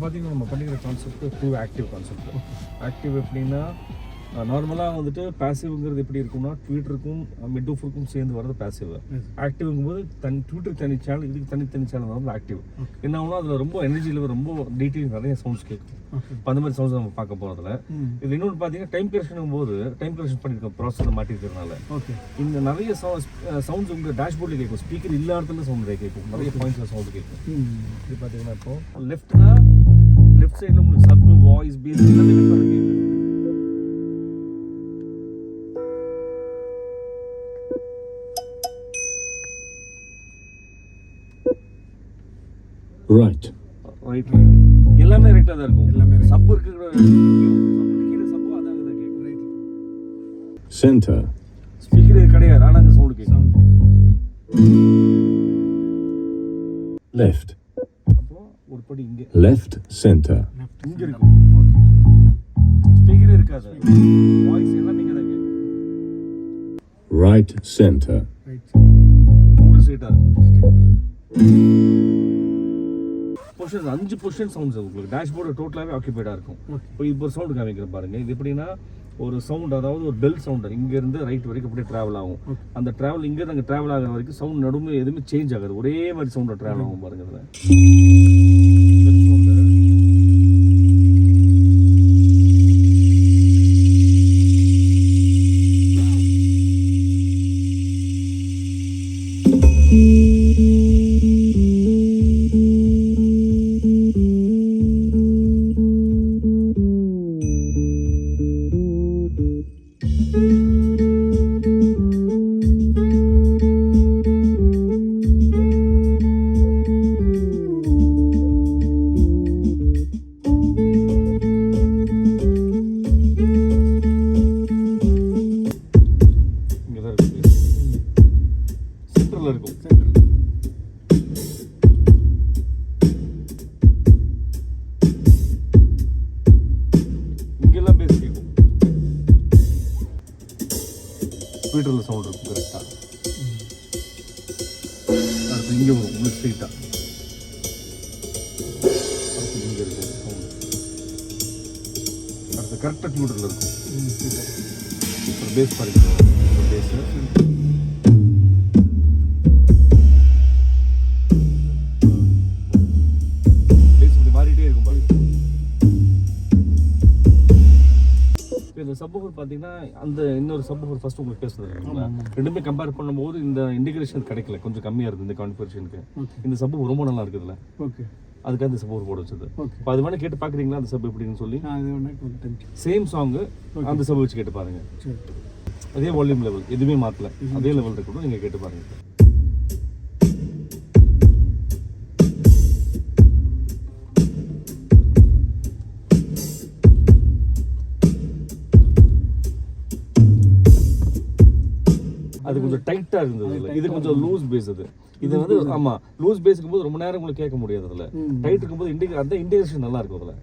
பார்த்தீங்கன்னா நம்ம பண்ணிக்கிற concept to active concept. Active எப்படின்னா நார்மலாக வந்துட்டு பேசிவ்ங்கிறது எப்படி இருக்கும்னா ட்விட்டருக்கும் மிட்ஃபுக்கும் சேர்ந்து வரது பேசிவ். ஆக்டிவ்ங்கும்போது ட்விட்டருக்கு தனி சேனல், இதுக்கு தனித்தனி சேனல் வந்து ஆக்டிவ். என்ன ஆகுனா அதில் ரொம்ப எனர்ஜி லெவல் ரொம்ப டீட்டெயில் நிறைய சவுண்ட்ஸ் கேட்கும். இப்போ அந்த மாதிரி சவுண்ட்ஸ் நம்ம பார்க்க போகிறதுல இது இன்னொன்று பார்த்தீங்கன்னா டைம் கரெக்ஷனும் போது டைம் கரெக்ஷன் பண்ணியிருக்கோம் ப்ராசஸில் மாட்டிருக்கிறதுனால இந்த நிறைய சவுண்ட்ஸ் உங்கள் டேஷ்போர்டில் கேட்கும். ஸ்பீக்கர் இல்லாத இடத்துல சவுண்ட் கேட்கும், நிறைய பாயிண்ட்ஸில் சவுண்ட் கேட்கும். இது பார்த்தீங்கன்னா இப்போ லெஃப்ட்னா லெஃப்ட் சைடில் உங்களுக்கு சப் வாய்ஸ் பேஸ் எல்லாமே டிஃப்ரெண்ட் கேட்கும். ரைட் எல்லாமே ரைட்டா தான் இருக்கும். எல்லாமே சப் இருக்கு, கீழ சப் அதான் கேக்கும். ரைட் சென்டர் ஸ்பீக்கர் கிடையாது, ஆனா அந்த சவுண்ட் கேக்கும். லெஃப்ட் அப்போ ஒரு படி இங்க லெஃப்ட் சென்டர் இங்க இருக்கும். ஓகே ஸ்பீக்கர் இருக்காது, வாய்ஸ் எல்லாம் இங்க தான் கேக்கும். ரைட் சென்டர் ரைட் உங்களுக்கு ஸ்ட்ரைட்டா இருக்கும். பொசிஷன் 5 பொசிஷன் சவுண்ட்ஸ் உங்களுக்கு டேஷ்போர்டு டோட்டலாகவே ஆக்கியபைடாக இருக்கும். இப்போ இப்போ ஒரு சவுண்டு காமிக்கிறேன் பாருங்கள். இது எப்படின்னா ஒரு சவுண்ட், அதாவது ஒரு பெல் சவுண்டு இங்கேருந்து ரைட் வரைக்கும் அப்படியே ட்ராவல் ஆகும். அந்த ட்ராவல் இங்கேருந்து அங்கே ட்ராவல் ஆகிற வரைக்கும் சவுண்ட் நடுமே எதுவுமே சேஞ்ச் ஆகாது, ஒரே மாதிரி சவுண்டில் ட்ராவல் ஆகும் பாருங்கள். அதில் பெல் சவுண்டு இருக்கும். இங்கெல்லாம் பேஸ் கேட்கும். ஸ்பீக்கர்ல சவுண்ட் இருக்கும் கரெக்டா. அடுத்து இங்க வரும் உங்களுக்கு ஸ்ட்ரைட்டா. அடுத்து இங்க இருக்கும் சவுண்ட். அடுத்து கரெக்டா ஸ்பீக்கர்ல இருக்கும். ஒரு பேஸ் பாருங்க, ஒரு பேஸ் சப்வூஃபர் பார்த்தீங்கன்னா அந்த இன்னொரு சப்வூஃபர் ஃபர்ஸ்ட் உங்களுக்கு பேசுறது இல்லைங்களா, ரெண்டுமே கம்பேர் பண்ணும்போது இந்த இன்டிகிரேஷன் கிடைக்கல, கொஞ்சம் கம்மியாக இருக்குது இந்த கான்ஃபிகரேஷனுக்கு. இந்த சப்வூஃபர் ரொம்ப நல்லா இருக்குதுல்ல. ஓகே, அதுக்காக இந்த சப்வூஃபர் போட வச்சது. இப்போ அது வேணா கேட்டு பார்க்குறீங்களா அந்த சப் எப்படின்னு சொல்லி. சேம் சாங்கு அந்த சப் வச்சு கேட்டு பாருங்க. அதே வால்யூம் லெவல் எதுவுமே மாற்றல, அதே லெவல் இருக்கட்டும், நீங்கள் கேட்டு பாருங்க. அது கொஞ்சம் டைட்டா இருந்தது, இது கொஞ்சம் லூஸ் பேஸ். இது வந்து ஆமா லூஸ் பேஸுக்கும் போது ரொம்ப நேரம் உங்களுக்கு கேட்க முடியாது. அதுல டைட் இருக்கும்போது அந்த இன்டிகிரேஷன் நல்லா இருக்கும். அதுல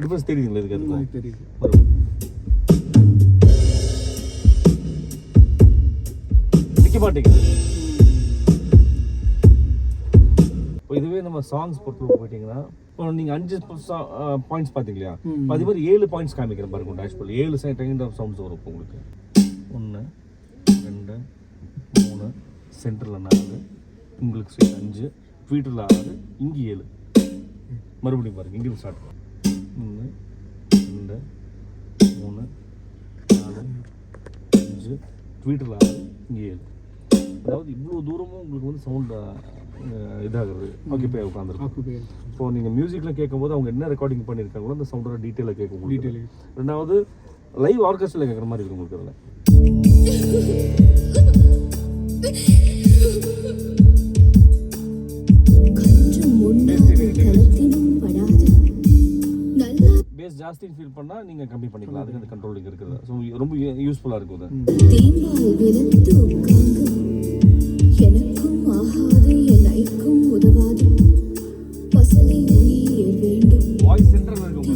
டிஃபரன்ஸ் தெரியுதுங்களா? இதுக்கு அதுக்கு தெரியுது. நிக்க மாட்டேங்குது. இப்போ இதுவே நம்ம சாங்ஸ் பொறுத்து போயிட்டீங்கன்னா, இப்போ நீங்க 5 பாயிண்ட்ஸ் பாத்தீங்களா, அதே மாதிரி 7 பாயிண்ட்ஸ் காமிக்கிறேன் பாருங்க. டேஷ்போர்ட் 7 கைண்ட் ஆஃப் சவுண்ட்ஸ் வரும் உங்களுக்கு. 1 2 3 சென்டரில் 4 உங்களுக்கு 5 ட்வீட்டரில் 6 இங்கே 7. மறுபடியும் பாருங்கள், இங்கே ஸ்டார்ட் 1 2 3 4 5 ட்வீட்டரில் 6 இங்கே 7. அதாவது இவ்வளோ தூரமும் உங்களுக்கு வந்து சவுண்ட் இதாகிறது ஆக்கிபை உட்காந்துருக்கு. இப்போ நீங்கள் மியூசிக்கில் கேட்கும்போது அவங்க என்ன ரெக்கார்டிங் பண்ணியிருக்காங்களோ அந்த சவுண்டோட டீட்டெயிலாக கேட்கும் உங்களுக்கு. ரெண்டாவது லைவ் ஆர்கெஸ்ட்ராவில் கேட்குற மாதிரி இருக்கும் உங்களுக்கு. அதில் பேஸ் ஜாஸ்தி ஃபீல் பண்ணா நீங்க கம்மி பண்ணிக்கலாம். அதுக்கு அந்த கண்ட்ரோலிங் இருக்குது. ஸோ ரொம்ப யூஸ்ஃபுல்லா இருக்கும். வாய்ஸ் சென்டர்ல இருக்கும்.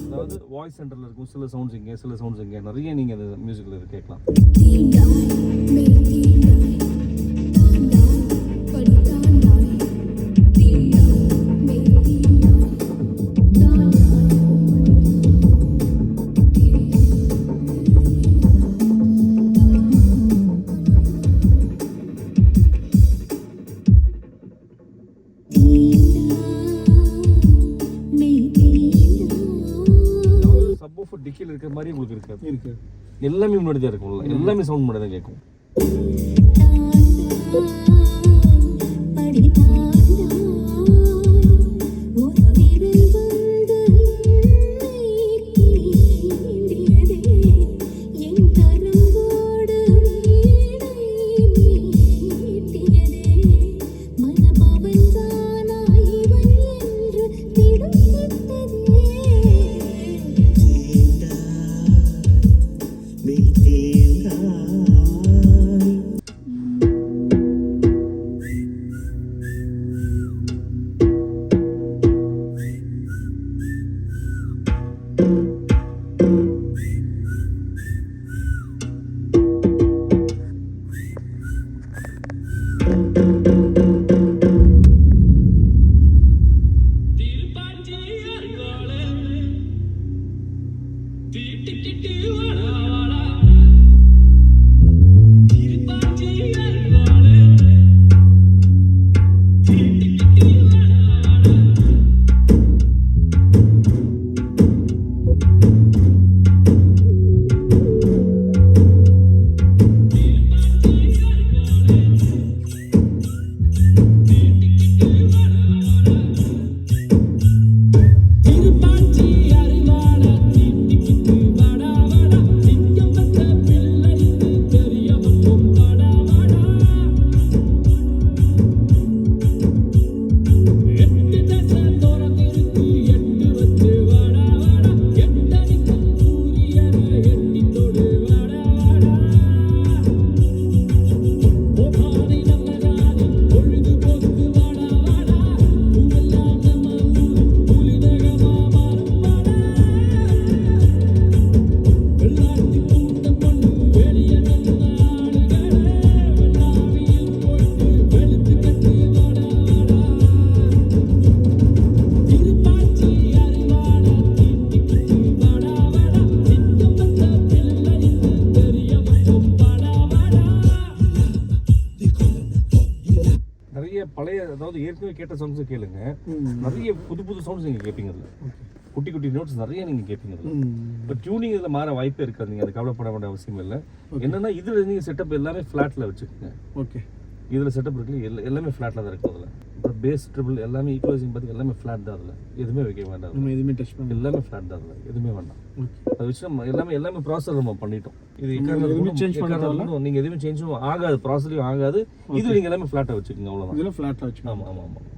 அதாவது வாய்ஸ் சென்டர்ல இருக்கும். சில சவுண்ட்ஸ் இங்கே, சில சவுண்ட்ஸ் இங்கே, நிறைய நீங்க அந்த மியூசிக்ல இது கேட்கலாம். டிவியில் இருக்கிற மாதிரி உங்களுக்கு இருக்காது. இருக்கு. எல்லாமே முன்னாடி தான் இருக்கும்ல, எல்லாமே சவுண்ட் முன்னாடி தான் கேட்கும். பழைய அதாவது ஏற்கனவே கேட்ட சாங்ஸ் கேளுங்க, நிறைய புது புது சவுண்ட்ஸ் நீங்க கேட்பீங்க. அதுல குட்டி குட்டி நோட்ஸ் நிறைய நீங்க கேட்பீங்க. இப்போ டியூனிங் இதில் மாற வாய்ப்பே இருக்காது, நீங்க அது கவலைப்பட வேண்டிய அவசியம் இல்லை. என்னன்னா இதுல நீங்க செட்டப் எல்லாமே ஃபிளாட்ல வச்சுக்கோங்க. ஓகே, இதுல செட்டப் இருக்கு, எல்லாமே ஃபிளாட்ல தான் இருக்கும். அதுல இப்போ பேஸ் ட்ரிபிள் எல்லாமே ஈக்குவலைசிங் பார்த்து எல்லாமே ஃப்ளாட் தான். அதில் எதுவுமே வைக்க வேண்டாம், எதுவுமே டச் பண்ண, எல்லாமே ஃப்ளாட் தான். அதில் எதுவுமே வேண்டாம். அதை வச்சு நம்ம எல்லாமே ப்ராசஸர் நம்ம பண்ணிட்டோம். இது சேஞ்ச் பண்ணாலும் நீங்க எதுவுமே சேஞ்சும் ஆகாது, ப்ராசஸரையும் ஆகாது. இது நீங்க எல்லாமே ஃப்ளாட்டா வச்சுக்கோங்க, அவ்வளவுதான். இதெல்லாம் ஃப்ளாட்டா வச்சுக்கோங்க. ஆமா ஆமா ஆமா.